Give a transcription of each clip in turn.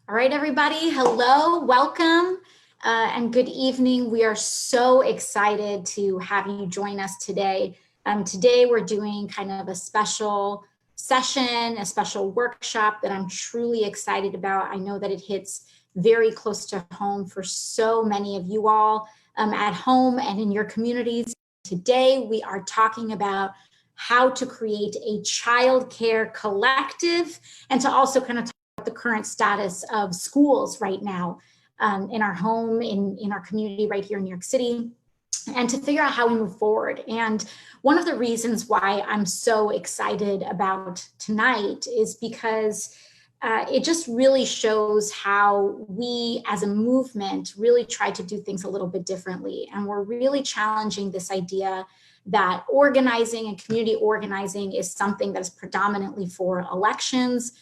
All right, everybody. Hello, welcome, and good evening. We are so excited to have you join us today. Today, we're doing kind of a special session, a special workshop that I'm truly excited about. I know that it hits very close to home for so many of you all at home and in your communities. Today, we are talking about how to create a childcare collective and to also kind of the current status of schools right now in our home, in our community right here in New York City, and to figure out how we move forward. And one of the reasons why I'm so excited about tonight is because it just really shows how we as a movement really try to do things a little bit differently. And we're really challenging this idea that organizing and community organizing is something that is predominantly for elections.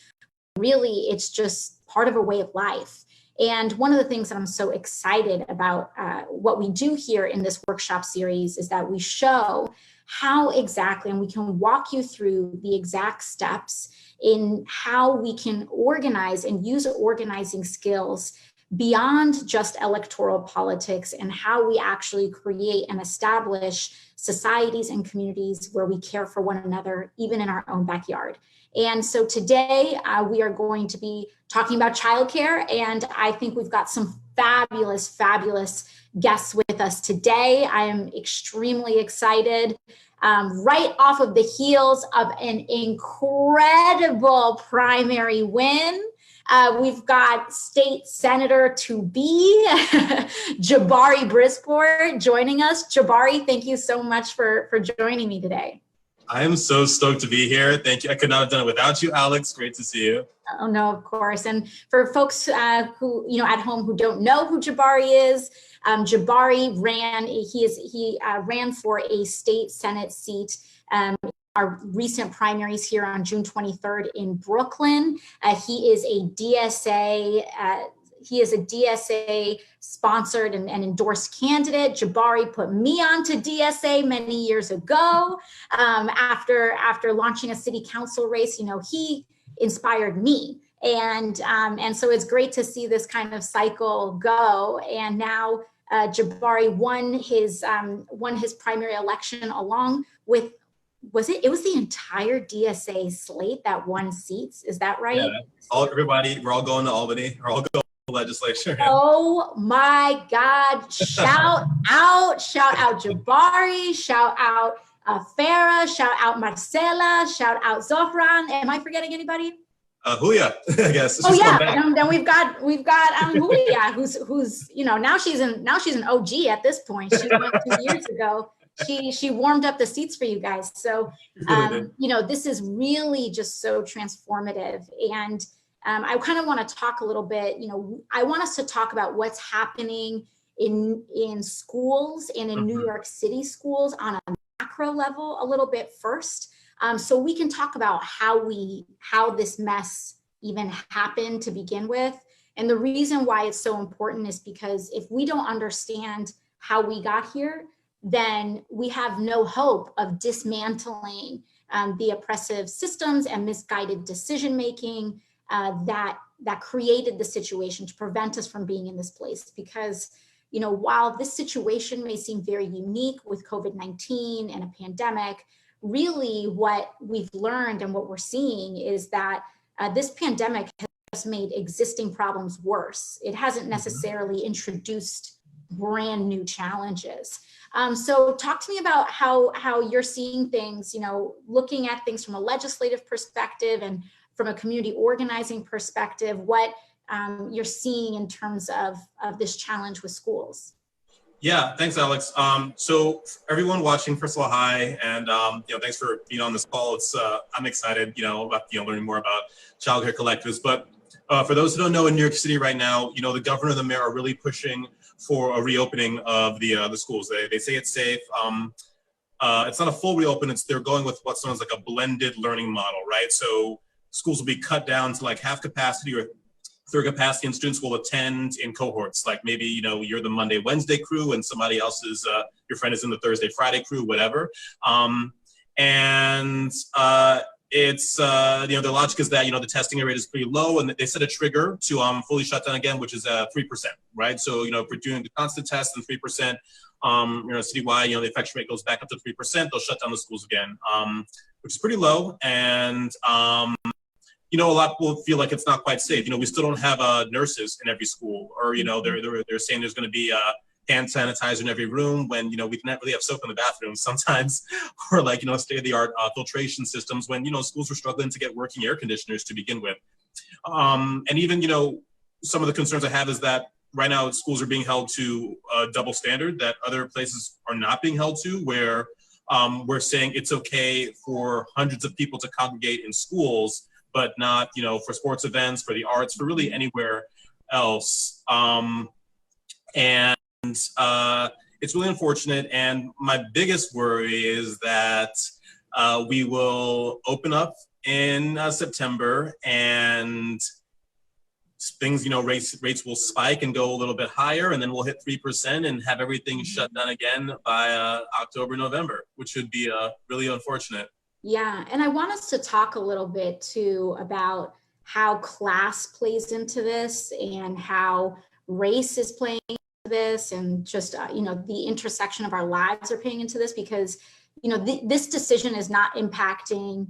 Really, it's just part of a way of life. And one of the things that I'm so excited about what we do here in this workshop series is that we show how exactly, and we can walk you through the exact steps in how we can organize and use organizing skills beyond just electoral politics and how we actually create and establish societies and communities where we care for one another, even in our own backyard. And so today we are going to be talking about childcare, and I think we've got some fabulous guests with us today. I am extremely excited. Right off of the heels of an incredible primary win, we've got State Senator to be Jabari Brisport joining us. Jabari, thank you so much for joining me today. I am so stoked to be here. Thank you. I could not have done it without you, Alex. Great to see you. Oh, no, of course. And for folks who, at home who don't know who Jabari is, Jabari ran for a state Senate seat our recent primaries here on June 23rd in Brooklyn. He is a DSA sponsored and endorsed candidate. Jabari put me onto DSA many years ago. After launching a city council race, he inspired me. And so it's great to see this kind of cycle go. And now Jabari won his primary election along with, it was the entire DSA slate that won seats. Is that right? Yeah, everybody, we're all going to Albany. We're all going to legislature. Oh my God. Shout out Jabari, shout out Farah, shout out Marcela, shout out Zofran. Am I forgetting anybody? Huya, I guess. Oh yeah, then we've got Huya, who's now she's an OG at this point. She went 2 years ago. She warmed up the seats for you guys. So this is really just so transformative. And I kind of want to talk a little bit. I want us to talk about what's happening in schools and in New York City schools on a macro level a little bit first. So we can talk about how this mess even happened to begin with. And the reason why it's so important is because if we don't understand how we got here, then we have no hope of dismantling the oppressive systems and misguided decision-making that created the situation to prevent us from being in this place. Because, while this situation may seem very unique with COVID-19 and a pandemic, really what we've learned and what we're seeing is that this pandemic has just made existing problems worse. It hasn't necessarily introduced brand new challenges. So talk to me about how you're seeing things, looking at things from a legislative perspective and from a community organizing perspective, what you're seeing in terms of this challenge with schools. Yeah, thanks, Alex. So everyone watching, first of all, hi, and thanks for being on this call. It's I'm excited, about learning more about childcare collectives. But for those who don't know, in New York City right now, the governor and the mayor are really pushing for a reopening of the schools. They say it's safe. It's not a full reopen. They're going with what's known as like a blended learning model, right? So schools will be cut down to like half capacity or third capacity, and students will attend in cohorts. Like maybe, you're the Monday, Wednesday crew and somebody else is, your friend is in the Thursday, Friday crew, whatever. it's, the logic is that, the testing rate is pretty low, and they set a trigger to fully shut down again, which is 3%, right? So, if we're doing the constant test and 3%, citywide, the infection rate goes back up to 3%, they'll shut down the schools again, which is pretty low. And, a lot will feel like it's not quite safe. We still don't have nurses in every school, or, they're saying there's going to be hand sanitizer in every room when, we can't really have soap in the bathroom sometimes, or like, state-of-the-art filtration systems when, schools were struggling to get working air conditioners to begin with. And even, some of the concerns I have is that right now schools are being held to a double standard that other places are not being held to, where we're saying it's okay for hundreds of people to congregate in schools, but not, for sports events, for the arts, for really anywhere else. And it's really unfortunate. And my biggest worry is that we will open up in September, and things, rates will spike and go a little bit higher, and then we'll hit 3% and have everything shut down again by October, November, which would be really unfortunate. Yeah, and I want us to talk a little bit too about how class plays into this and how race is playing into this, and just, the intersection of our lives are playing into this, because, this decision is not impacting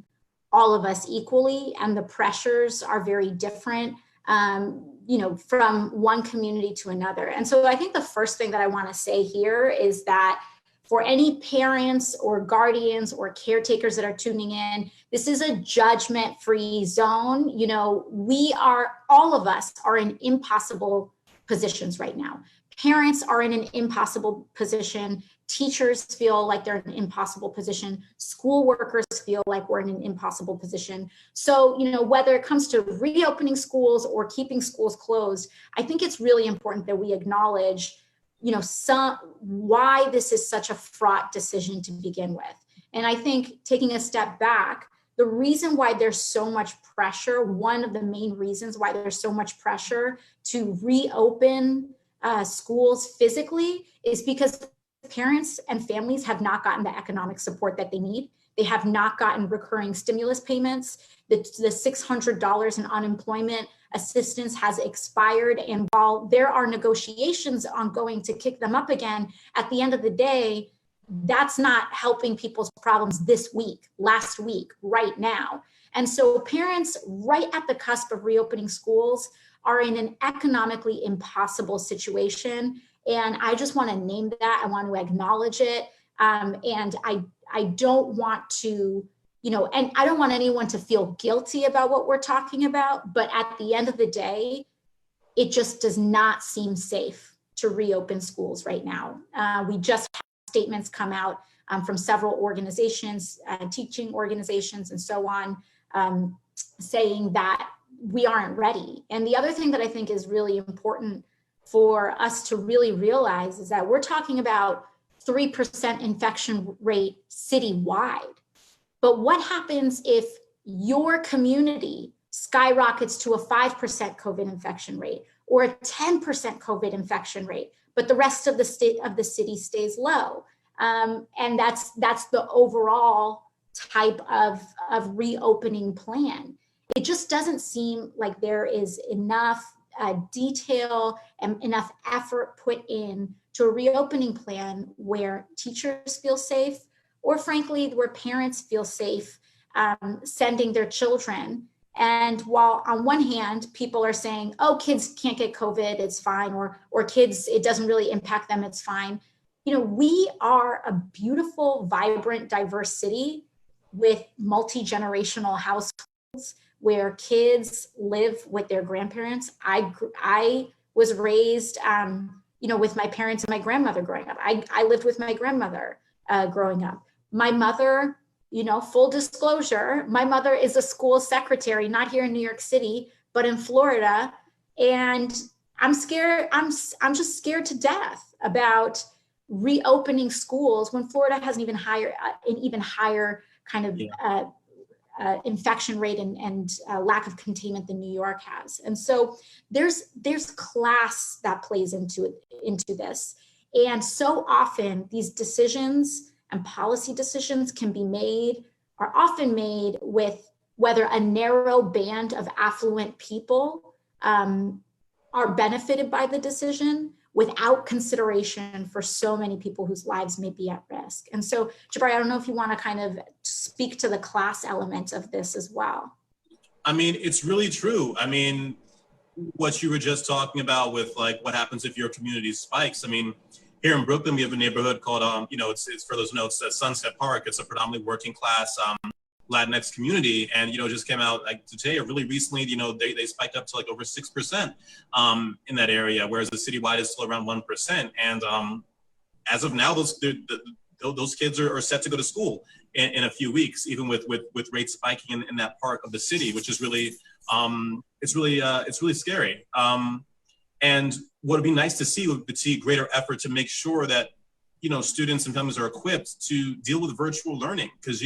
all of us equally, and the pressures are very different, from one community to another. And so I think the first thing that I want to say here is that for any parents or guardians or caretakers that are tuning in, this is a judgment-free zone. All of us are in impossible positions right now. Parents are in an impossible position. Teachers feel like they're in an impossible position. School workers feel like we're in an impossible position. So, whether it comes to reopening schools or keeping schools closed, I think it's really important that we acknowledge why this is such a fraught decision to begin with. And I think, taking a step back, the reason why there's so much pressure, one of the main reasons why there's so much pressure to reopen schools physically, is because parents and families have not gotten the economic support that they need. They have not gotten recurring stimulus payments. The $600 in unemployment assistance has expired. And while there are negotiations ongoing to kick them up again, at the end of the day, that's not helping people's problems this week, last week, right now. And so parents right at the cusp of reopening schools are in an economically impossible situation. And I just want to name that. I want to acknowledge it. And I don't want to, and I don't want anyone to feel guilty about what we're talking about. But at the end of the day, it just does not seem safe to reopen schools right now. We just had statements come out from several organizations, teaching organizations and so on, saying that we aren't ready. And the other thing that I think is really important for us to really realize is that we're talking about 3% infection rate citywide. But what happens if your community skyrockets to a 5% COVID infection rate or a 10% COVID infection rate, but the rest of the city stays low? And that's the overall type of reopening plan. It just doesn't seem like there is enough detail and enough effort put in to a reopening plan where teachers feel safe, or frankly, where parents feel safe sending their children. And while on one hand, people are saying, oh, kids can't get COVID, it's fine, or kids, it doesn't really impact them, it's fine. We are a beautiful, vibrant, diverse city with multi-generational households where kids live with their grandparents. I was raised, with my parents and my grandmother growing up. I lived with my grandmother growing up. My mother, full disclosure, my mother is a school secretary, not here in New York City, but in Florida. And I'm scared. I'm just scared to death about reopening schools when Florida has an even higher kind of infection rate and lack of containment than New York has. And so there's class that plays into this. And so often these decisions and policy decisions are often made with whether a narrow band of affluent people are benefited by the decision without consideration for so many people whose lives may be at risk. And so, Jabari, I don't know if you want to kind of speak to the class element of this as well. I mean, it's really true. I mean, what you were just talking about with like what happens if your community spikes. I mean, here in Brooklyn, we have a neighborhood called, it's for those notes, Sunset Park. It's a predominantly working class Latinx community. And, it just came out like today or really recently, they spiked up to like over 6% in that area, whereas the citywide is still around 1%. And as of now, those kids are set to go to school in a few weeks, even with rates spiking in that part of the city, which is really, it's really scary. And what would be nice to see would be greater effort to make sure that, students and families are equipped to deal with virtual learning. Because,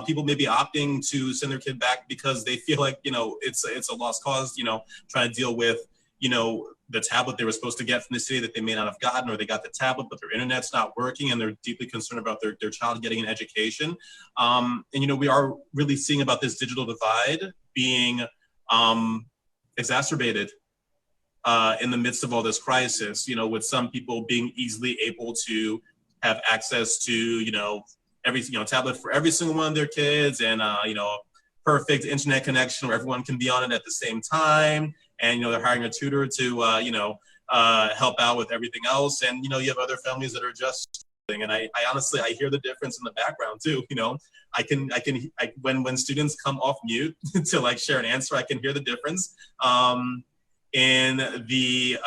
people may be opting to send their kid back because they feel like, it's a lost cause, trying to deal with, the tablet they were supposed to get from the city that they may not have gotten, or they got the tablet, but their internet's not working and they're deeply concerned about their child getting an education. And, we are really seeing about this digital divide being exacerbated in the midst of all this crisis, with some people being easily able to have access to, every, tablet for every single one of their kids, and, perfect internet connection where everyone can be on it at the same time. And, they're hiring a tutor to, help out with everything else. And, you have other families that are just, and I honestly, I hear the difference in the background too. When students come off mute to like share an answer, I can hear the difference. In the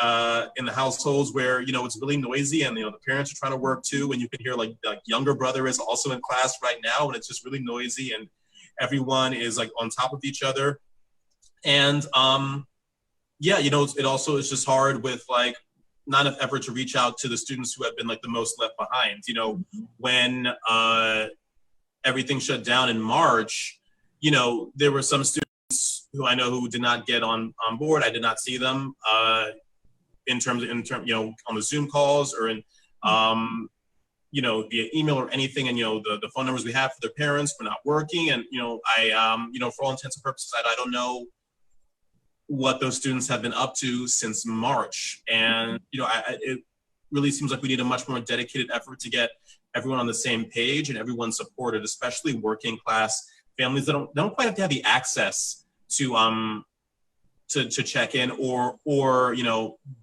households where it's really noisy and the parents are trying to work too, and you can hear like the younger brother is also in class right now and it's just really noisy and everyone is like on top of each other. And it also is just hard with like not enough effort to reach out to the students who have been like the most left behind. When everything shut down in March, there were some students who I know who did not get on board. I did not see them in terms on the Zoom calls or in via email or anything. And the phone numbers we have for their parents were not working. And I for all intents and purposes, I don't know what those students have been up to since March. And it really seems like we need a much more dedicated effort to get everyone on the same page and everyone supported, especially working class families that don't quite have to have the access to check in or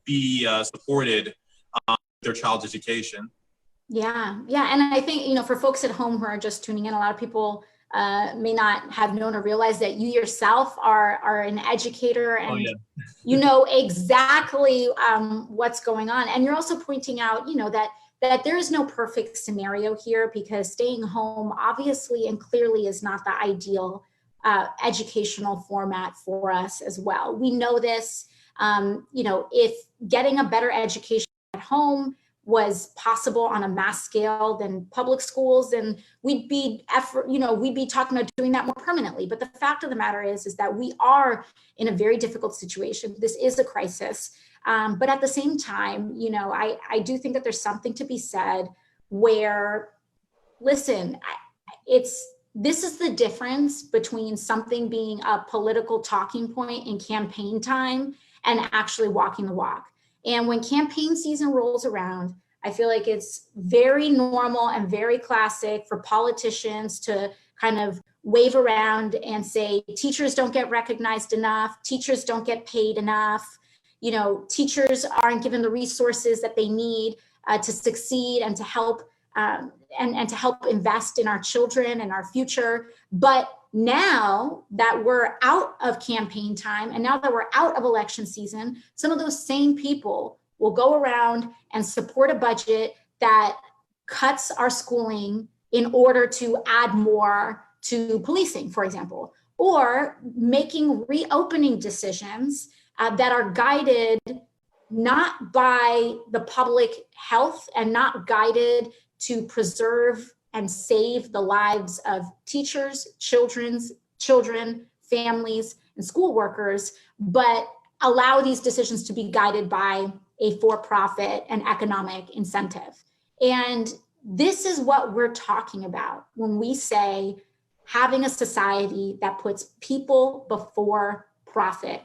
be supported their child's education. Yeah. And I think, for folks at home who are just tuning in, a lot of people may not have known or realized that you yourself are an educator and you know exactly what's going on. And you're also pointing out, that there is no perfect scenario here, because staying home obviously and clearly is not the ideal educational format for us as well. We know this, if getting a better education at home was possible on a mass scale than public schools, then we'd be talking about doing that more permanently. But the fact of the matter is that we are in a very difficult situation. This is a crisis. But at the same time, I do think that there's something to be said where, listen, this is the difference between something being a political talking point in campaign time and actually walking the walk. And when campaign season rolls around, I feel like it's very normal and very classic for politicians to kind of wave around and say, teachers don't get recognized enough, teachers don't get paid enough, teachers aren't given the resources that they need to succeed and to help and to help invest in our children and our future. But now that we're out of campaign time and now that we're out of election season, some of those same people will go around and support a budget that cuts our schooling in order to add more to policing, for example, or making reopening decisions that are guided not by the public health and not guided to preserve and save the lives of teachers, children, families, and school workers, but allow these decisions to be guided by a for-profit and economic incentive. And this is what we're talking about when we say, having a society that puts people before profit.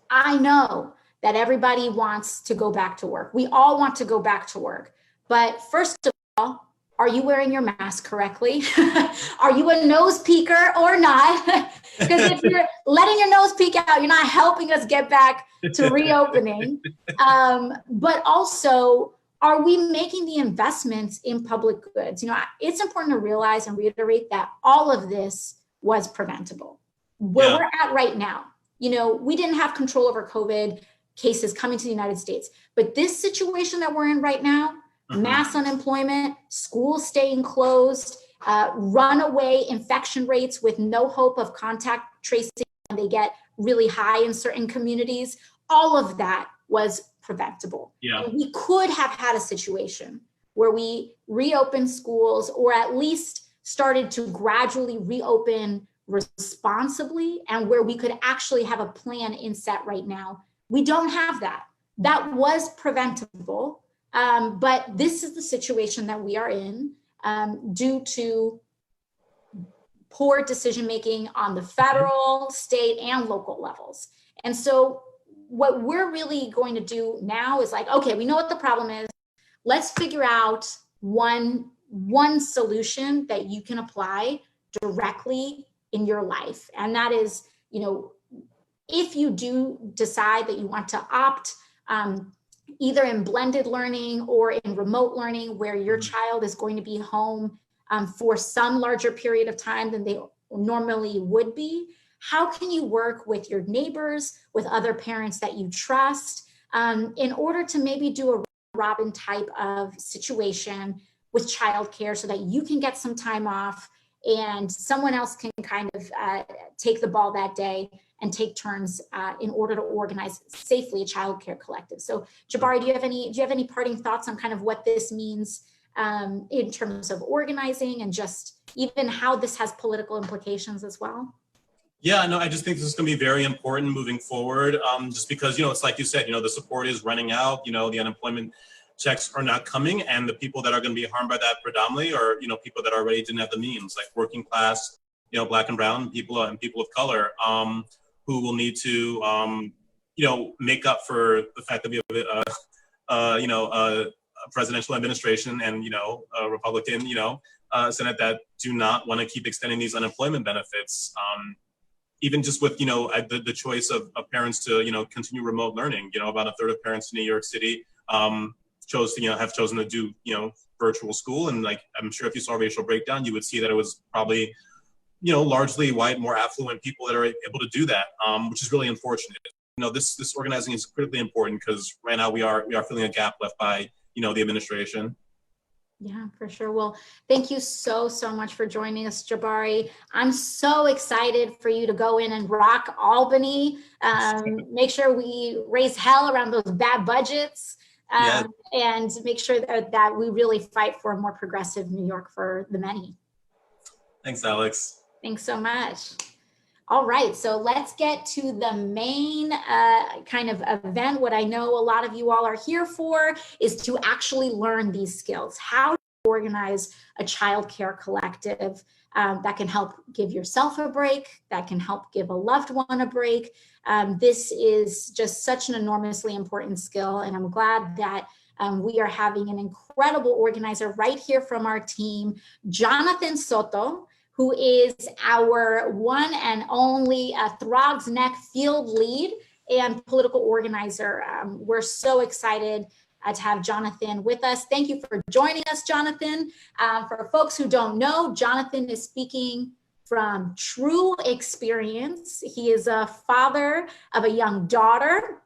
I know that everybody wants to go back to work. We all want to go back to work. But first of all, are you wearing your mask correctly? Are you a nose peeker or not? Because if you're letting your nose peek out, you're not helping us get back to reopening. But also, are we making the investments in public goods? It's important to realize and reiterate that all of this was preventable. Where we're at right now, we didn't have control over COVID cases coming to the United States, but this situation that we're in right now, mass unemployment, schools staying closed, runaway infection rates with no hope of contact tracing when they get really high in certain communities, all of that was preventable. Yeah. We could have had a situation where we reopened schools, or at least started to gradually reopen responsibly, and where we could actually have a plan in set right now. We don't have that. That was preventable. But this is the situation that we are in due to poor decision-making on the federal, state, and local levels. And so what we're really going to do now is okay, we know what the problem is. Let's figure out one solution that you can apply directly in your life. And that is, if you do decide that you want to opt either in blended learning or in remote learning, where your child is going to be home for some larger period of time than they normally would be, how can you work with your neighbors, with other parents that you trust, in order to maybe do a Robin type of situation with childcare so that you can get some time off and someone else can kind of take the ball that day and take turns in order to organize safely a childcare collective. So Jabari, do you have any parting thoughts on kind of what this means in terms of organizing and just even how this has political implications as well? Yeah, no, I just think this is going to be very important moving forward, just because, it's like you said, the support is running out, the unemployment checks are not coming, and the people that are going to be harmed by that predominantly are, people that already didn't have the means, like working class, Black and brown people and people of color, who will need to, make up for the fact that we have a presidential administration and, a Republican, Senate that do not want to keep extending these unemployment benefits. Even just with, the choice of parents to, continue remote learning, about a third of parents in New York City have chosen to do, virtual school. And I'm sure if you saw racial breakdown, you would see that it was probably, largely white, more affluent people that are able to do that, which is really unfortunate. This organizing is critically important because right now we are filling a gap left by, the administration. Yeah, for sure. Well, thank you so much for joining us, Jabari. I'm so excited for you to go in and rock Albany. Make sure we raise hell around those bad budgets, and make sure that we really fight for a more progressive New York for the many. Thanks, Alex. Thanks so much. All right, so let's get to the main kind of event. What I know a lot of you all are here for is to actually learn these skills. How to organize a childcare collective that can help give yourself a break, that can help give a loved one a break. This is just such an enormously important skill, and I'm glad that we are having an incredible organizer right here from our team, Jonathan Soto, who is our one and only Throgs Neck field lead and political organizer. We're so excited to have Jonathan with us. Thank you for joining us, Jonathan. For folks who don't know, Jonathan is speaking from true experience. He is a father of a young daughter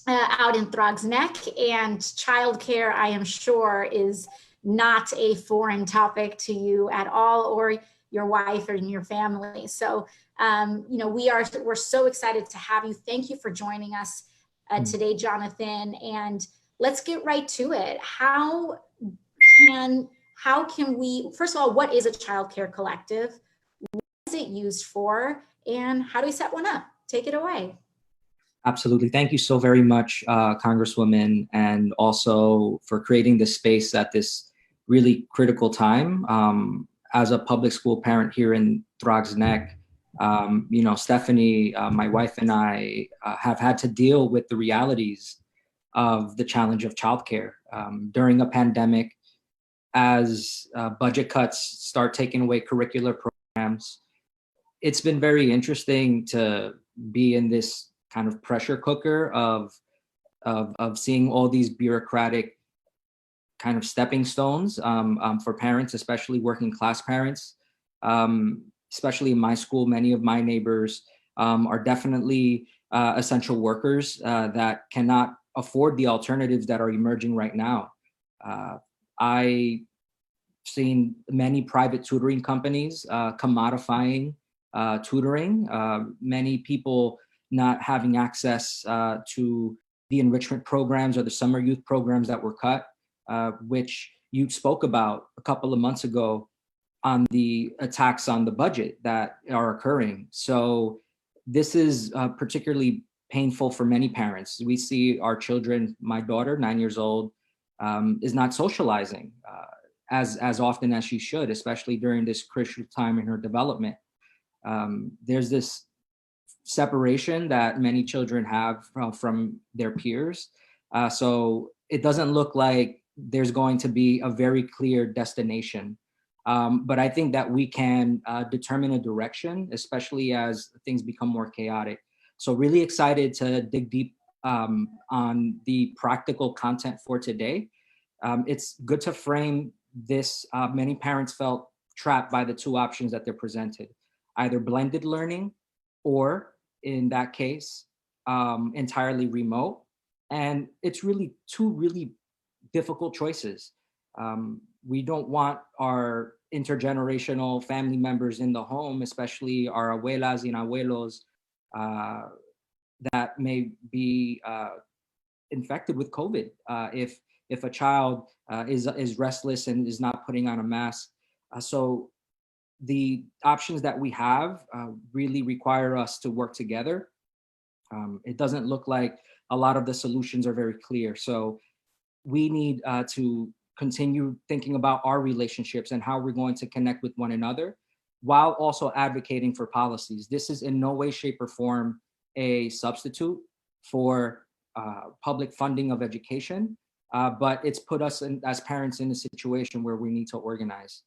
out in Throgs Neck, and childcare, I am sure, is not a foreign topic to you at all, or your wife or in your family. So, we're so excited to have you. Thank you for joining us today, Jonathan. And let's get right to it. How can we, first of all, what is a childcare collective? What is it used for? And how do we set one up? Take it away. Absolutely. Thank you so very much, Congresswoman, and also for creating this space at this really critical time. As a public school parent here in frog's neck. Stephanie, my wife, and I have had to deal with the realities of the challenge of childcare during a pandemic. As budget cuts start taking away curricular programs, it's been very interesting to be in this kind of pressure cooker of seeing all these bureaucratic kind of stepping stones for parents, especially working class parents. Especially in my school, many of my neighbors are definitely essential workers that cannot afford the alternatives that are emerging right now. I've seen many private tutoring companies commodifying tutoring, many people not having access to the enrichment programs or the summer youth programs that were cut, which you spoke about a couple of months ago on the attacks on the budget that are occurring. So this is particularly painful for many parents. We see our children, my daughter, 9 years old, is not socializing as often as she should, especially during this crucial time in her development. There's this separation that many children have from their peers. So it doesn't look like there's going to be a very clear destination. But I think that we can determine a direction, especially as things become more chaotic. So really excited to dig deep on the practical content for today. It's good to frame this. Many parents felt trapped by the two options that they're presented, either blended learning or, in that case, entirely remote. And it's really two really difficult choices. We don't want our intergenerational family members in the home, especially our abuelas and abuelos that may be infected with COVID. If a child is restless and is not putting on a mask. So the options that we have really require us to work together. It doesn't look like a lot of the solutions are very clear. So we need to continue thinking about our relationships and how we're going to connect with one another while also advocating for policies. This is in no way, shape, or form a substitute for public funding of education, but it's put us as parents in a situation where we need to organize.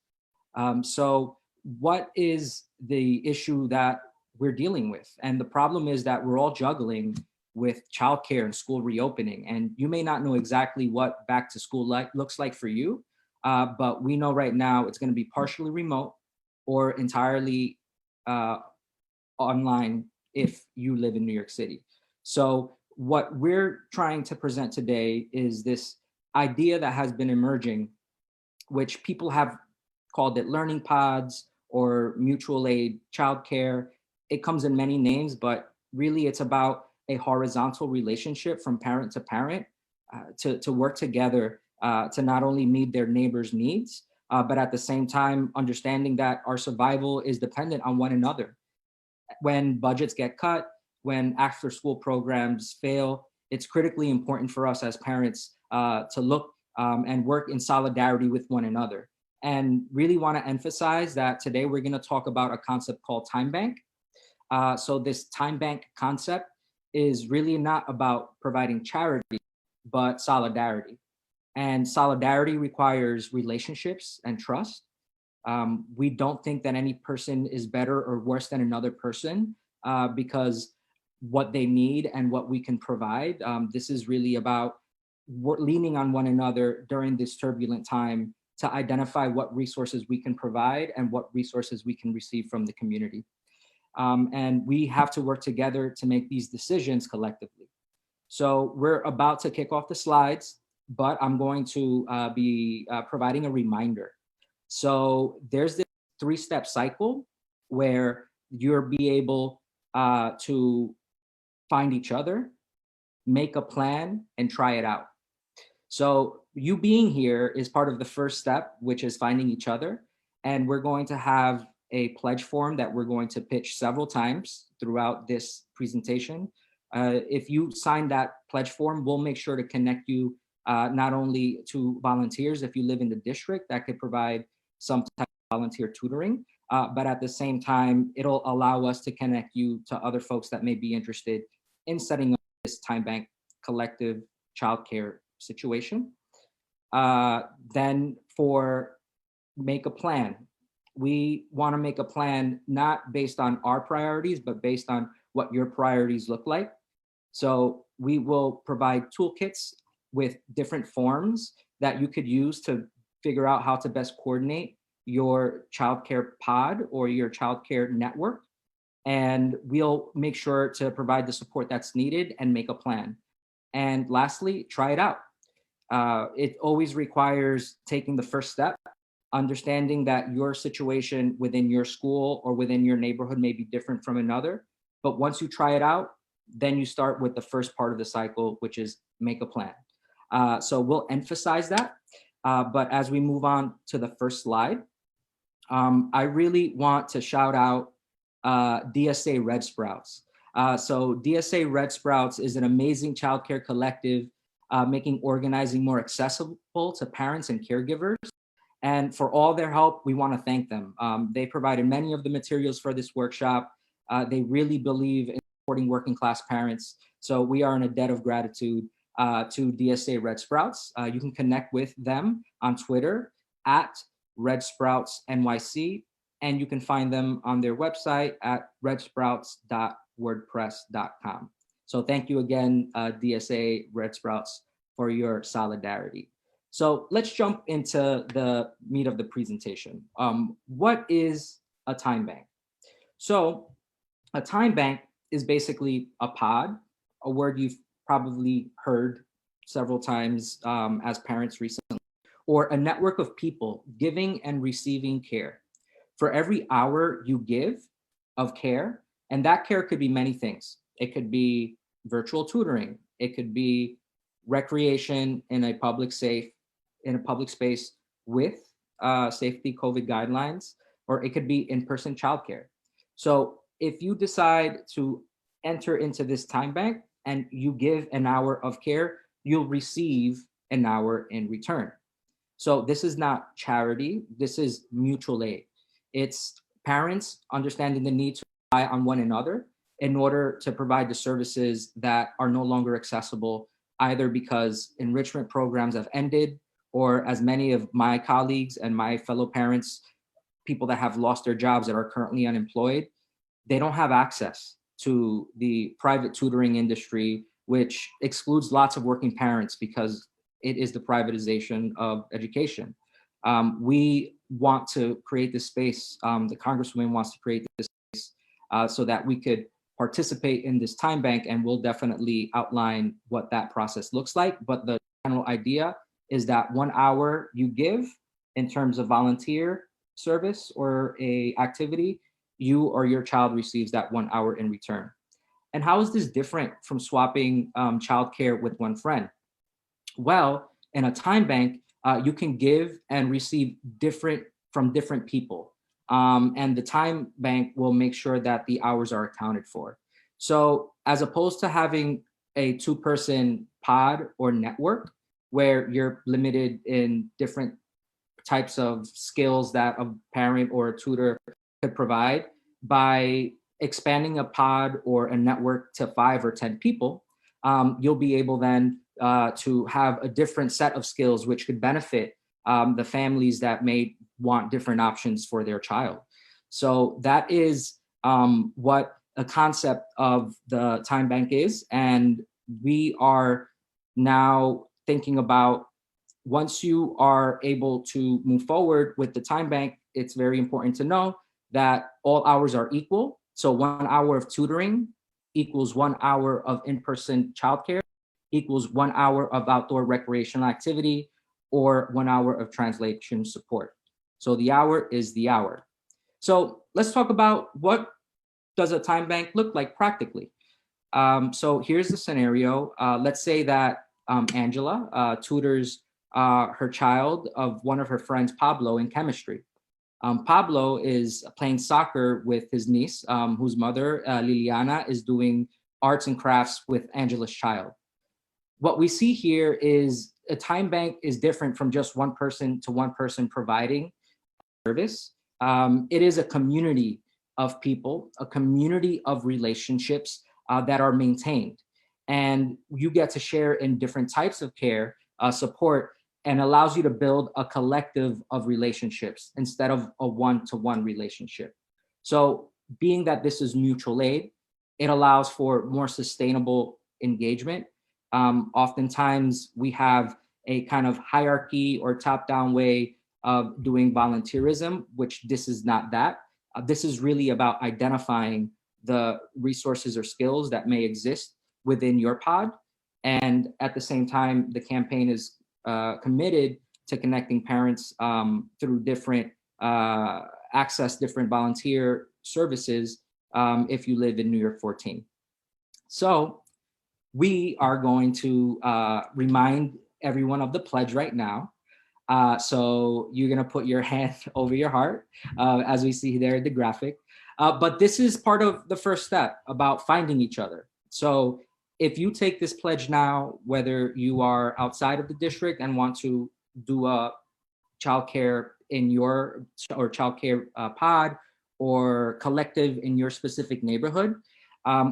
So what is the issue that we're dealing with? And the problem is that we're all juggling with childcare and school reopening. And you may not know exactly what back to school looks like for you, but we know right now it's going to be partially remote or entirely online if you live in New York City. So what we're trying to present today is this idea that has been emerging, which people have called it learning pods or mutual aid childcare. It comes in many names, but really it's about a horizontal relationship from parent to parent to work together to not only meet their neighbors' needs, but at the same time, understanding that our survival is dependent on one another. When budgets get cut, when after school programs fail, it's critically important for us as parents to look and work in solidarity with one another. And really want to emphasize that today we're going to talk about a concept called time bank. So this time bank concept is really not about providing charity, but solidarity. And solidarity requires relationships and trust. We don't think that any person is better or worse than another person because what they need and what we can provide. This is really about leaning on one another during this turbulent time to identify what resources we can provide and what resources we can receive from the community. And we have to work together to make these decisions collectively. So we're about to kick off the slides, but I'm going to be providing a reminder. So there's this 3-step cycle where you'll be able to find each other, make a plan, and try it out. So you being here is part of the first step, which is finding each other. And we're going to have a pledge form that we're going to pitch several times throughout this presentation. If you sign that pledge form, we'll make sure to connect you not only to volunteers if you live in the district that could provide some type of volunteer tutoring, but at the same time, it'll allow us to connect you to other folks that may be interested in setting up this time bank collective childcare situation. Then for make a plan, we want to make a plan not based on our priorities, but based on what your priorities look like. So we will provide toolkits with different forms that you could use to figure out how to best coordinate your childcare pod or your childcare network. And we'll make sure to provide the support that's needed and make a plan. And lastly, try it out. It always requires taking the first step, understanding that your situation within your school or within your neighborhood may be different from another. But once you try it out, then you start with the first part of the cycle, which is make a plan. So we'll emphasize that. But as we move on to the first slide, I really want to shout out DSA Red Sprouts. So DSA Red Sprouts is an amazing childcare collective, making organizing more accessible to parents and caregivers. And for all their help, we want to thank them. They provided many of the materials for this workshop. They really believe in supporting working class parents. So we are in a debt of gratitude to DSA Red Sprouts. You can connect with them on Twitter at Red Sprouts NYC, and you can find them on their website at redsprouts.wordpress.com. So thank you again, DSA Red Sprouts, for your solidarity. So let's jump into the meat of the presentation. What is a time bank? So a time bank is basically a pod, a word you've probably heard several times as parents recently, or a network of people giving and receiving care. For every hour you give of care, and that care could be many things. It could be virtual tutoring. It could be recreation in a public space with safety COVID guidelines, or it could be in-person childcare. So if you decide to enter into this time bank and you give an hour of care, you'll receive an hour in return. So this is not charity, this is mutual aid. It's parents understanding the need to rely on one another in order to provide the services that are no longer accessible, either because enrichment programs have ended, or as many of my colleagues and my fellow parents, people that have lost their jobs that are currently unemployed, they don't have access to the private tutoring industry, which excludes lots of working parents because it is the privatization of education. We want to create this space, the Congresswoman wants to create this space so that we could participate in this time bank, and we'll definitely outline what that process looks like. But the general idea is that 1 hour you give in terms of volunteer service or a activity, you or your child receives that 1 hour in return. And how is this different from swapping childcare with one friend? Well, in a time bank, you can give and receive from different people. And the time bank will make sure that the hours are accounted for. So as opposed to having a two-person pod or network where you're limited in different types of skills that a parent or a tutor could provide, by expanding a pod or a network to 5 or 10 people, you'll be able then to have a different set of skills which could benefit the families that may want different options for their child. So that is what a concept of the time bank is. And we are now thinking about, once you are able to move forward with the time bank, it's very important to know that all hours are equal. So 1 hour of tutoring equals 1 hour of in-person childcare equals 1 hour of outdoor recreational activity or 1 hour of translation support. So the hour is the hour. So let's talk about, what does a time bank look like practically? So here's the scenario. Let's say that Angela tutors her child of one of her friends, Pablo, in chemistry. Pablo is playing soccer with his niece, whose mother, Liliana, is doing arts and crafts with Angela's child. What we see here is a time bank is different from just one person to one person providing service. It is a community of people, a community of relationships that are maintained. And you get to share in different types of care, support, and allows you to build a collective of relationships instead of a one-to-one relationship. So being that this is mutual aid, it allows for more sustainable engagement. Oftentimes we have a kind of hierarchy or top-down way of doing volunteerism, which this is not that. This is really about identifying the resources or skills that may exist within your pod. And at the same time, the campaign is committed to connecting parents through different different volunteer services if you live in New York 14. So we are going to remind everyone of the pledge right now. So you're gonna put your hand over your heart, as we see there in the graphic. But this is part of the first step about finding each other. So if you take this pledge now, whether you are outside of the district and want to do a childcare in your or childcare pod or collective in your specific neighborhood,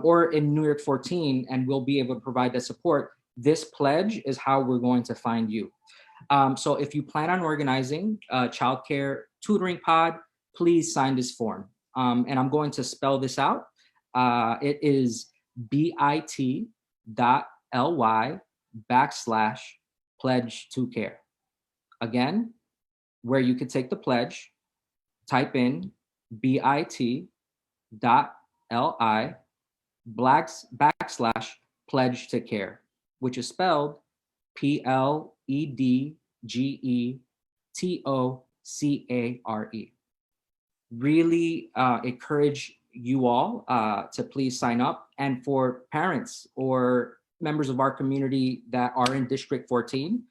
or in New York 14, and we'll be able to provide that support, this pledge is how we're going to find you. So if you plan on organizing a childcare tutoring pod, please sign this form. And I'm going to spell this out. It is bit.ly/pledge2care. Again, where you could take the pledge, type in bit.ly/pledge2care, which is spelled PLEDGETOCARE. Really encourage you all to please sign up. And for parents or members of our community that are in District 14,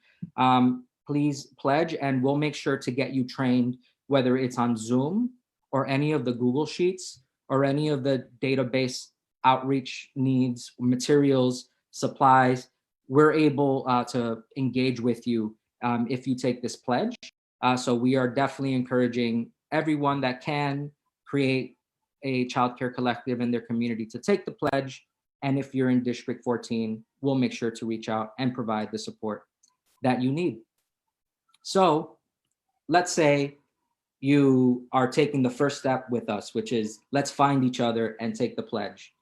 please pledge, and we'll make sure to get you trained, whether it's on Zoom or any of the Google Sheets or any of the database outreach needs, materials, supplies. We're able to engage with you if you take this pledge. So we are definitely encouraging everyone that can create a childcare collective in their community to take the pledge. And if you're in District 14, we'll make sure to reach out and provide the support that you need. So let's say you are taking the first step with us, which is let's find each other and take the pledge.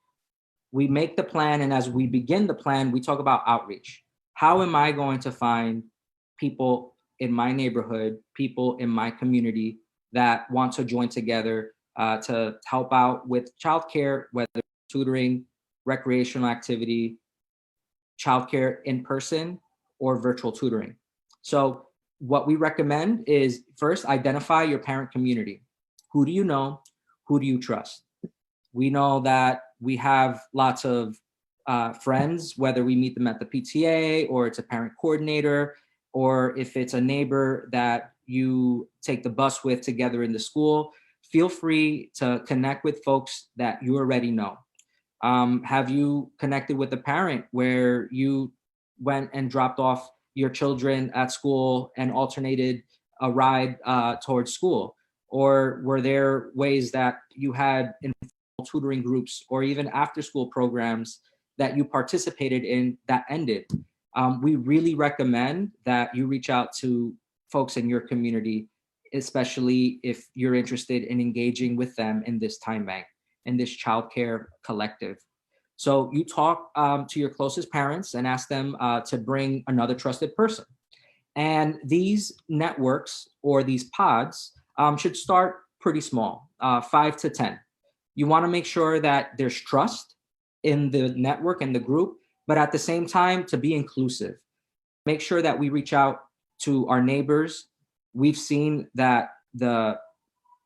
We make the plan, and as we begin the plan, we talk about outreach. How am I going to find people in my neighborhood, people in my community that want to join together to help out with childcare, whether tutoring, recreational activity, childcare in person, or virtual tutoring? So what we recommend is first identify your parent community. Who do you know? Who do you trust? We know that we have lots of friends, whether we meet them at the PTA or it's a parent coordinator, or if it's a neighbor that you take the bus with together in the school. Feel free to connect with folks that you already know. Have you connected with a parent where you went and dropped off your children at school and alternated a ride towards school? Or were there ways that you had informal tutoring groups or even after school programs that you participated in that ended? We really recommend that you reach out to folks in your community, especially if you're interested in engaging with them in this time bank, in this childcare collective. So you talk to your closest parents and ask them to bring another trusted person. And these networks or these pods should start pretty small, 5 to 10. You want to make sure that there's trust in the network and the group, but at the same time to be inclusive. Make sure that we reach out to our neighbors. We've seen that the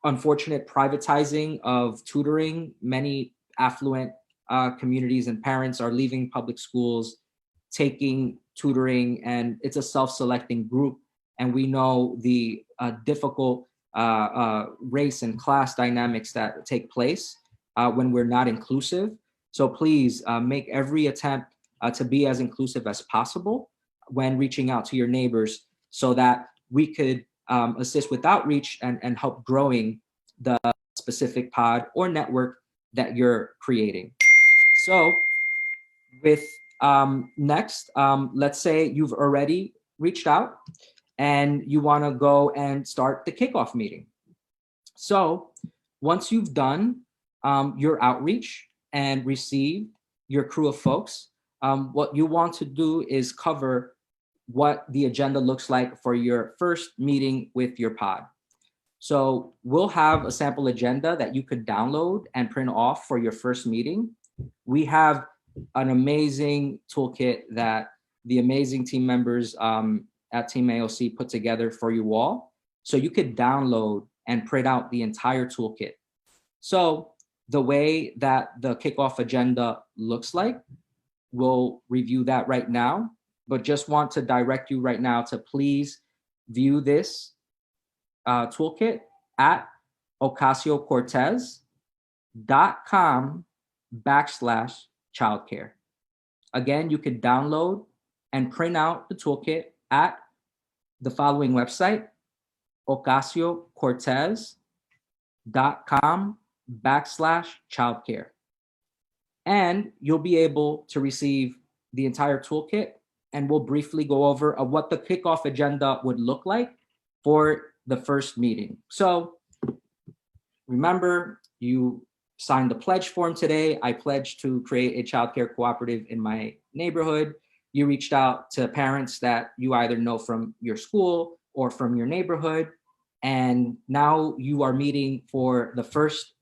unfortunate privatizing of tutoring, many affluent communities and parents are leaving public schools, taking tutoring, and it's a self-selecting group. And we know the difficult race and class dynamics that take place when we're not inclusive. So please make every attempt to be as inclusive as possible when reaching out to your neighbors so that we could assist with outreach and help growing the specific pod or network that you're creating. So with next, let's say you've already reached out and you want to go and start the kickoff meeting. So once you've done your outreach and received your crew of folks, what you want to do is cover what the agenda looks like for your first meeting with your pod. So we'll have a sample agenda that you could download and print off for your first meeting. We have an amazing toolkit that the amazing team members at Team AOC put together for you all. So you could download and print out the entire toolkit. So the way that the kickoff agenda looks like, we'll review that right now, but just want to direct you right now to please view this toolkit at ocasio-cortez.com/childcare. Again, you can download and print out the toolkit at the following website, ocasio-cortez.com/childcare. And you'll be able to receive the entire toolkit, and we'll briefly go over what the kickoff agenda would look like for the first meeting. So remember, you signed the pledge form today. I pledged to create a childcare cooperative in my neighborhood. You reached out to parents that you either know from your school or from your neighborhood. And now you are meeting for the first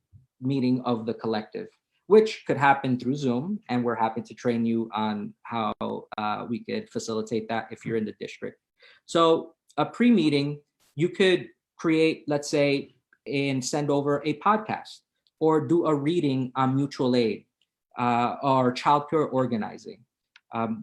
meeting of the collective, which could happen through Zoom. And we're happy to train you on how we could facilitate that if you're in the district. So a pre-meeting, you could create, let's say, and send over a podcast or do a reading on mutual aid or childcare organizing.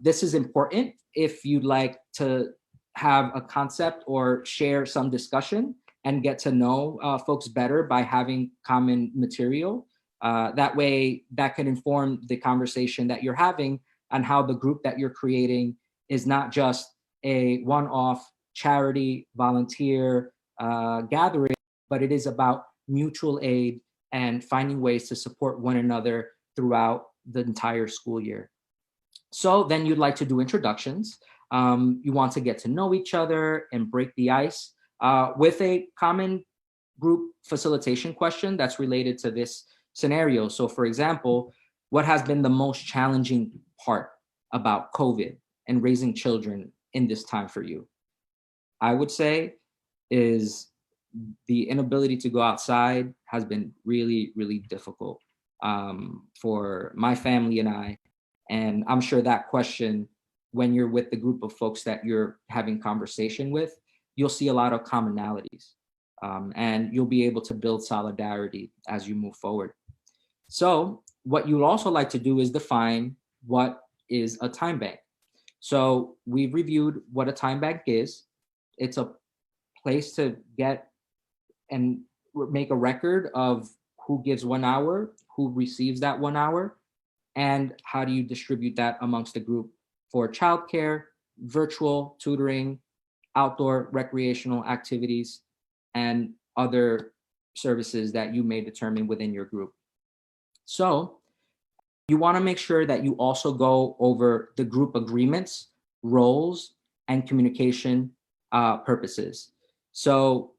This is important if you'd like to have a concept or share some discussion and get to know folks better by having common material. That way, that can inform the conversation that you're having on how the group that you're creating is not just a one-off charity, volunteer gathering, but it is about mutual aid and finding ways to support one another throughout the entire school year. So then you'd like to do introductions. You want to get to know each other and break the ice with a common group facilitation question that's related to this scenario. So for example, what has been the most challenging part about COVID and raising children in this time for you? I would say is the inability to go outside has been really, really difficult for my family and I. And I'm sure that question, when you're with the group of folks that you're having conversation with, you'll see a lot of commonalities and you'll be able to build solidarity as you move forward. So what you'd also like to do is define what is a time bank. So we've reviewed what a time bank is. It's a place to get and make a record of who gives 1 hour, who receives that 1 hour, and how do you distribute that amongst the group for childcare, virtual tutoring, outdoor recreational activities, and other services that you may determine within your group. So you want to make sure that you also go over the group agreements, roles, and communication purposes. So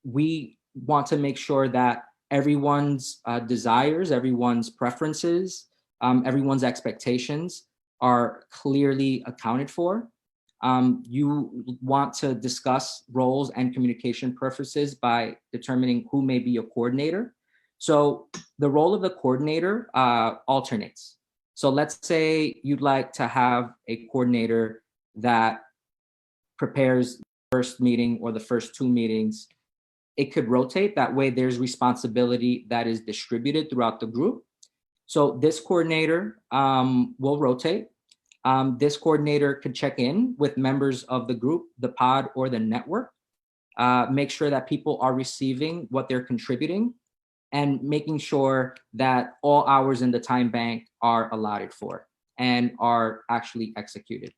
we want to make sure that everyone's desires, everyone's preferences, everyone's expectations are clearly accounted for. You want to discuss roles and communication preferences by determining who may be a coordinator. So the role of the coordinator alternates. So let's say you'd like to have a coordinator that prepares the first meeting or the first two meetings. It could rotate. That way there's responsibility that is distributed throughout the group. So this coordinator will rotate. This coordinator could check in with members of the group, the pod, or the network, make sure that people are receiving what they're contributing, and making sure that all hours in the time bank are allotted for and are actually executed.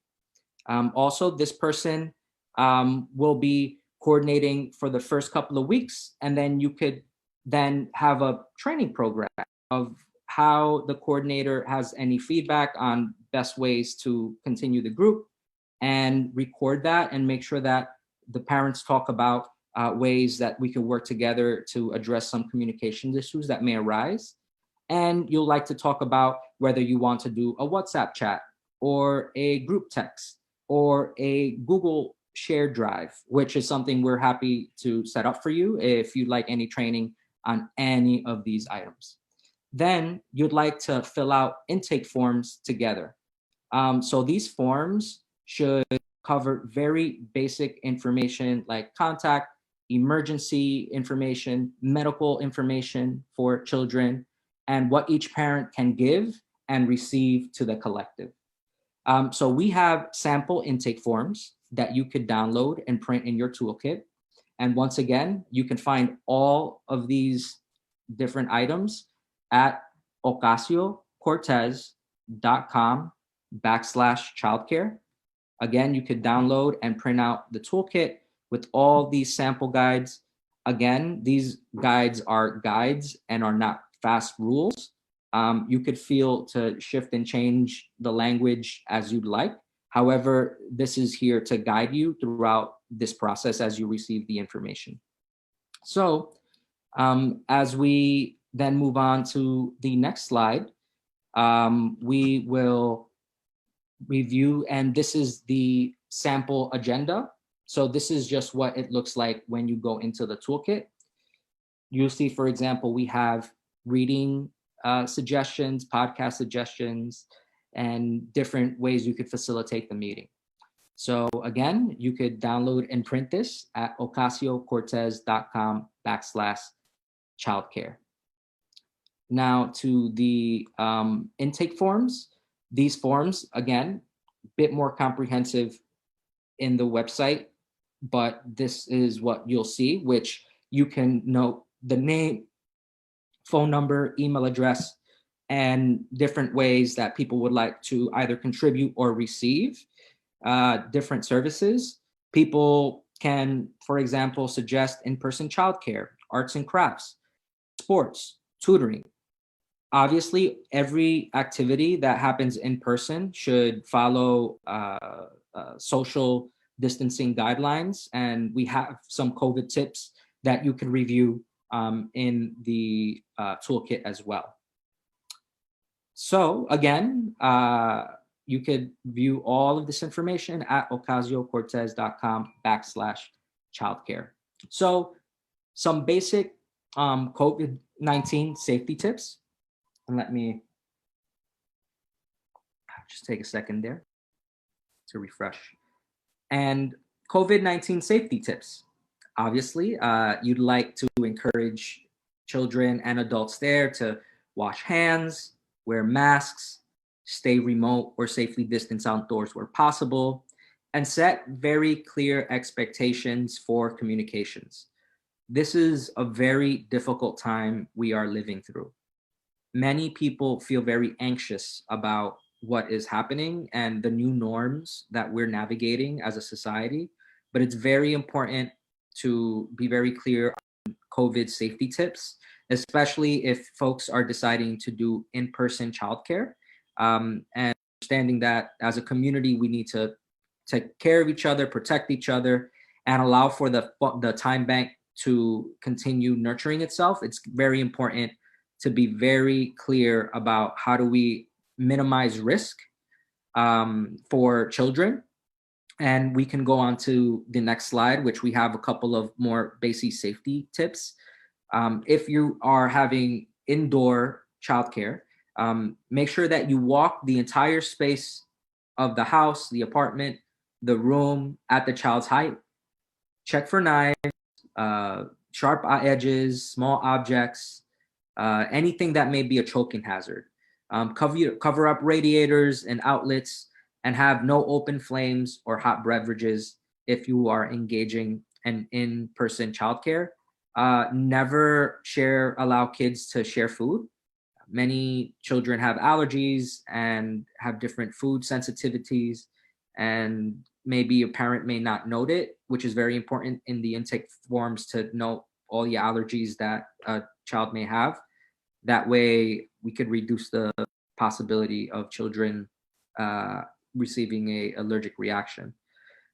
Also, this person will be coordinating for the first couple of weeks, and then you could then have a training program of how the coordinator has any feedback on best ways to continue the group, and record that and make sure that the parents talk about ways that we could work together to address some communication issues that may arise. And you'll like to talk about whether you want to do a WhatsApp chat or a group text or a Google shared drive, which is something we're happy to set up for you if you'd like any training on any of these items. Then you'd like to fill out intake forms together. So these forms should cover very basic information like contact, emergency information, medical information for children, and what each parent can give and receive to the collective. So we have sample intake forms that you could download and print in your toolkit. And once again, you can find all of these different items at ocasio-cortez.com/childcare. Again, you could download and print out the toolkit with all these sample guides. Again, these guides are guides and are not fast rules. You could feel to shift and change the language as you'd like. However, this is here to guide you throughout this process as you receive the information. So as we then move on to the next slide, we will review, and this is the sample agenda. So this is just what it looks like when you go into the toolkit. You'll see, for example, we have reading suggestions, podcast suggestions, and different ways you could facilitate the meeting. So again, you could download and print this at ocasio-cortez.com/childcare. Now to the intake forms. These forms, again, a bit more comprehensive in the website, but this is what you'll see, which you can note the name, phone number, email address, and different ways that people would like to either contribute or receive different services. People can, for example, suggest in-person childcare, arts and crafts, sports, tutoring. Obviously, every activity that happens in person should follow social distancing guidelines, and we have some COVID tips that you can review in the toolkit as well. So again, you could view all of this information at ocasio-cortez.com/childcare. So some basic COVID-19 safety tips. And let me just take a second there to refresh. And COVID-19 safety tips. Obviously, you'd like to encourage children and adults there to wash hands, wear masks, stay remote or safely distance outdoors where possible, and set very clear expectations for communications. This is a very difficult time we are living through. Many people feel very anxious about what is happening and the new norms that we're navigating as a society, but it's very important to be very clear on COVID safety tips, especially if folks are deciding to do in-person childcare, and understanding that as a community, we need to take care of each other, protect each other, and allow for the time bank to continue nurturing itself. It's very important to be very clear about how do we minimize risk for children. And we can go on to the next slide, which we have a couple of more basic safety tips. If you are having indoor childcare, make sure that you walk the entire space of the house, the apartment, the room at the child's height. Check for knives, sharp edges, small objects, anything that may be a choking hazard. Cover up radiators and outlets, and have no open flames or hot beverages if you are engaging in in-person childcare. Never allow kids to share food. Many children have allergies and have different food sensitivities, and maybe a parent may not note it, which is very important in the intake forms to note all the allergies that a child may have. That way we could reduce the possibility of children receiving a allergic reaction.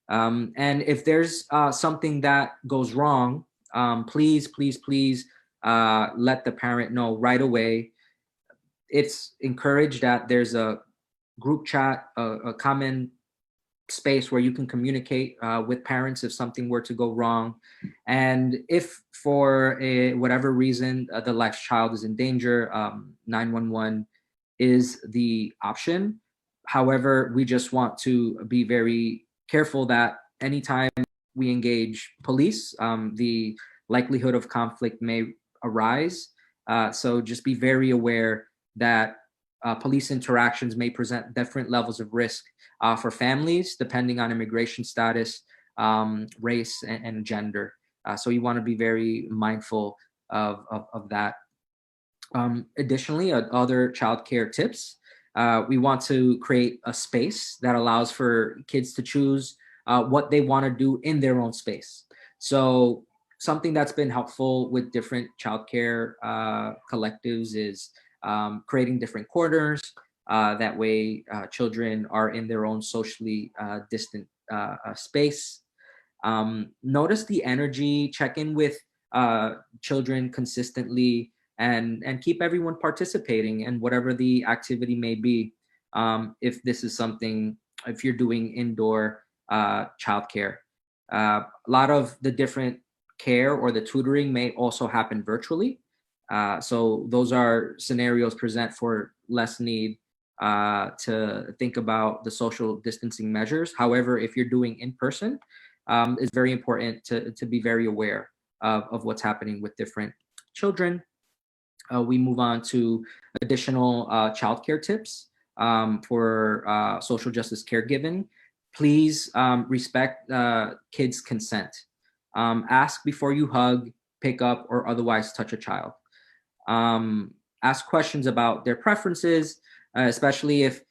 And if there's something that goes wrong, please, please, please let the parent know right away. It's encouraged that there's a group chat, a common space where you can communicate with parents if something were to go wrong. And if for whatever reason the life's child is in danger, 911 is the option. However, we just want to be very careful that anytime we engage police, the likelihood of conflict may arise. So just be very aware that police interactions may present different levels of risk for families, depending on immigration status, race, and gender. So you want to be very mindful of that. Additionally, other childcare tips. We want to create a space that allows for kids to choose what they want to do in their own space. So something that's been helpful with different childcare collectives is creating different corners. That way children are in their own socially distant space. Notice the energy, check in with children consistently, and keep everyone participating in whatever the activity may be. If this is something, if you're doing indoor childcare. A lot of the different care or the tutoring may also happen virtually. So those are scenarios present for less need to think about the social distancing measures. However, if you're doing in person, it's very important to be very aware of what's happening with different children. We move on to additional childcare tips for social justice caregiving. Please respect kids' consent. Ask before you hug, pick up, or otherwise touch a child. Ask questions about their preferences, especially if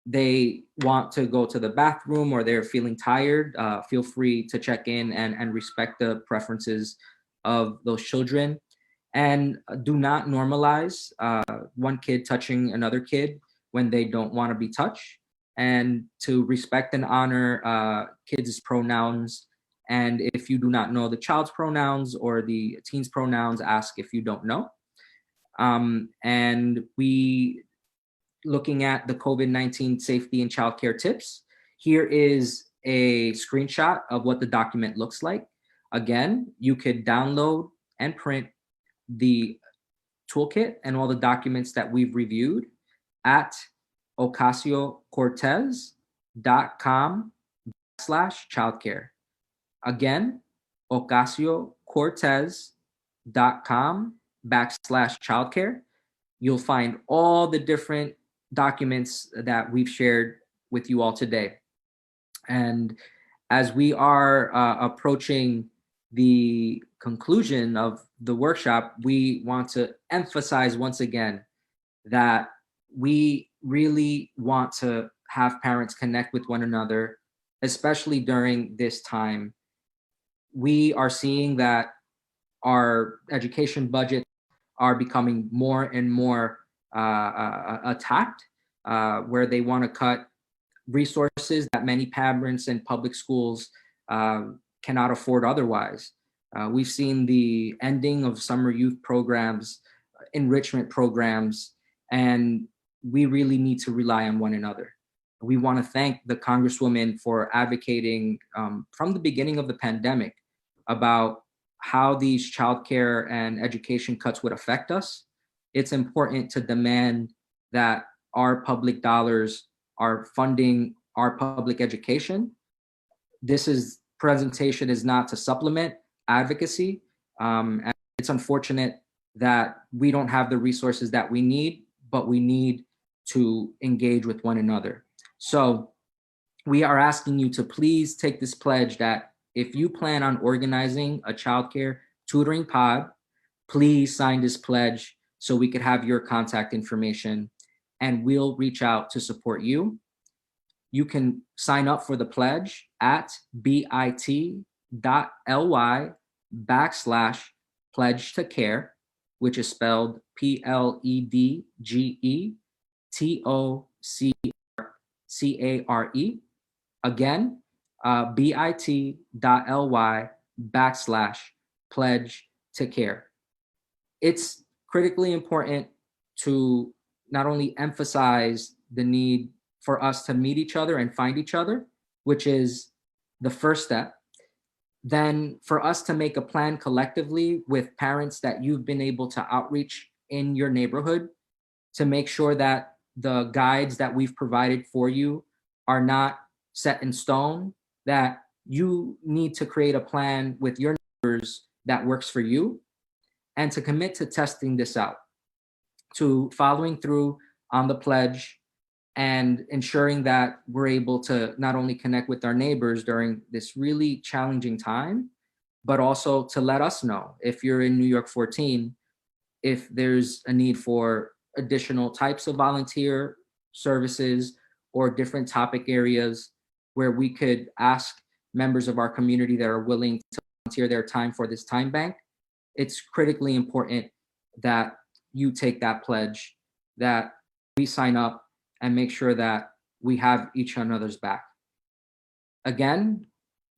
they want to go to the bathroom or they're feeling tired. Feel free to check in and respect the preferences of those children. And do not normalize one kid touching another kid when they don't want to be touched, and to respect and honor kids' pronouns. And if you do not know the child's pronouns or the teen's pronouns, ask if you don't know. And we, looking at the COVID-19 safety and childcare tips, here is a screenshot of what the document looks like. Again, you could download and print the toolkit and all the documents that we've reviewed at ocasio-cortez.com/childcare. Again, ocasio-cortez.com/childcare. You'll find all the different documents that we've shared with you all today. And as we are approaching the conclusion of the workshop, we want to emphasize once again that we really want to have parents connect with one another, especially during this time. We are seeing that our education budgets are becoming more and more attacked, where they want to cut resources that many parents in public schools cannot afford otherwise. We've seen the ending of summer youth programs, enrichment programs, and we really need to rely on one another. We want to thank the Congresswoman for advocating from the beginning of the pandemic about how these childcare and education cuts would affect us. It's important to demand that our public dollars are funding our public education. This presentation is not to supplement advocacy. And it's unfortunate that we don't have the resources that we need, but we need to engage with one another. So we are asking you to please take this pledge that if you plan on organizing a childcare tutoring pod, please sign this pledge so we could have your contact information and we'll reach out to support you. You can sign up for the pledge at bit.ly/pledge to care. which is spelled PLEDGETOCCARE. Again, bit.ly/pledge to care. It's critically important to not only emphasize the need for us to meet each other and find each other, which is the first step, then for us to make a plan collectively with parents that you've been able to outreach in your neighborhood to make sure that the guides that we've provided for you are not set in stone, that you need to create a plan with your neighbors that works for you, and to commit to testing this out, to following through on the pledge and ensuring that we're able to not only connect with our neighbors during this really challenging time, but also to let us know if you're in New York 14, if there's a need for additional types of volunteer services or different topic areas where we could ask members of our community that are willing to volunteer their time for this time bank. It's critically important that you take that pledge, that we sign up and make sure that we have each another's back. Again,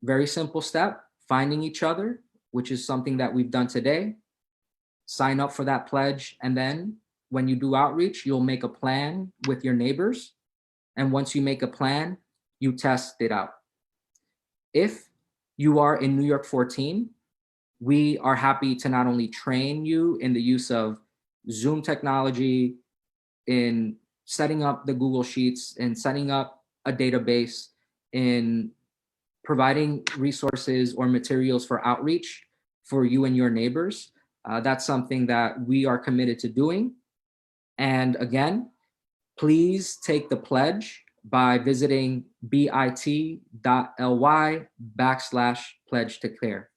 very simple step, finding each other, which is something that we've done today. Sign up for that pledge, and then when you do outreach, you'll make a plan with your neighbors. And once you make a plan, you test it out. If you are in New York 14, we are happy to not only train you in the use of Zoom technology, in setting up the Google Sheets, in setting up a database, in providing resources or materials for outreach for you and your neighbors. That's something that we are committed to doing. And again, please take the pledge by visiting bit.ly/pledge to care.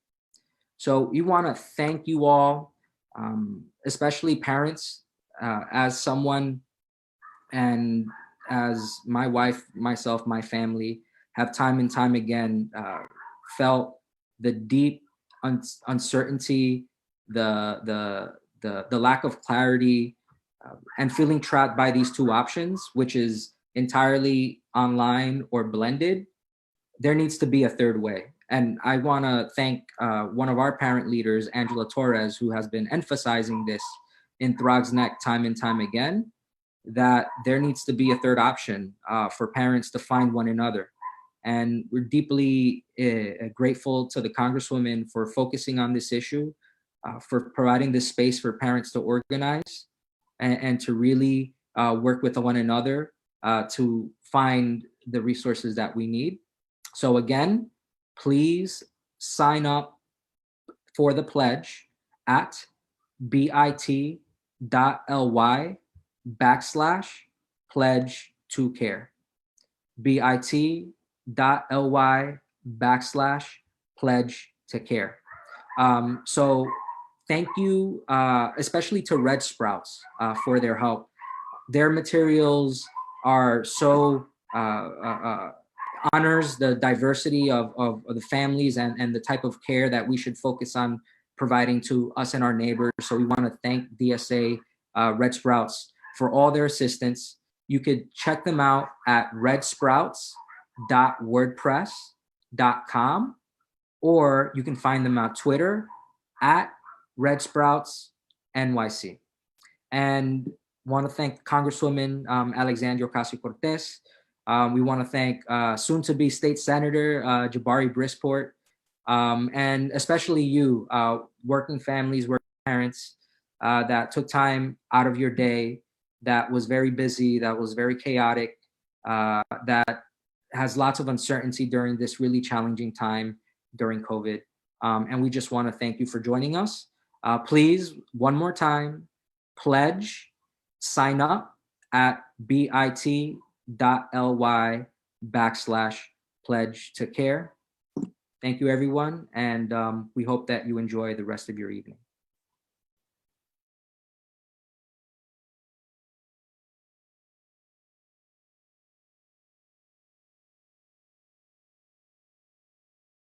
So we want to thank you all, especially parents, as someone and as my wife, myself, my family have time and time again felt the deep uncertainty, the lack of clarity, and feeling trapped by these two options, which is entirely online or blended. There needs to be a third way. And I want to thank one of our parent leaders, Angela Torres, who has been emphasizing this in Throg's Neck time and time again, that there needs to be a third option for parents to find one another. And we're deeply grateful to the Congresswoman for focusing on this issue, for providing this space for parents to organize and to really work with one another to find the resources that we need. So again, please sign up for the pledge at bit.ly/pledge to care. bit.ly/pledge to care. So thank you, especially to Red Sprouts for their help. Their materials are so honors the diversity of the families and the type of care that we should focus on providing to us and our neighbors. So we want to thank DSA Red Sprouts for all their assistance. You could check them out at redsprouts.wordpress.com, or you can find them on Twitter at Red Sprouts NYC. And want to thank Congresswoman Alexandria Ocasio-Cortez. We want to thank soon-to-be State Senator Jabari Brisport, and especially you, working families, working parents that took time out of your day, that was very busy, that was very chaotic, that has lots of uncertainty during this really challenging time during COVID. And we just want to thank you for joining us. Please, one more time, pledge, sign up at bit.ly/pledge to care. Thank you, everyone. And we hope that you enjoy the rest of your evening.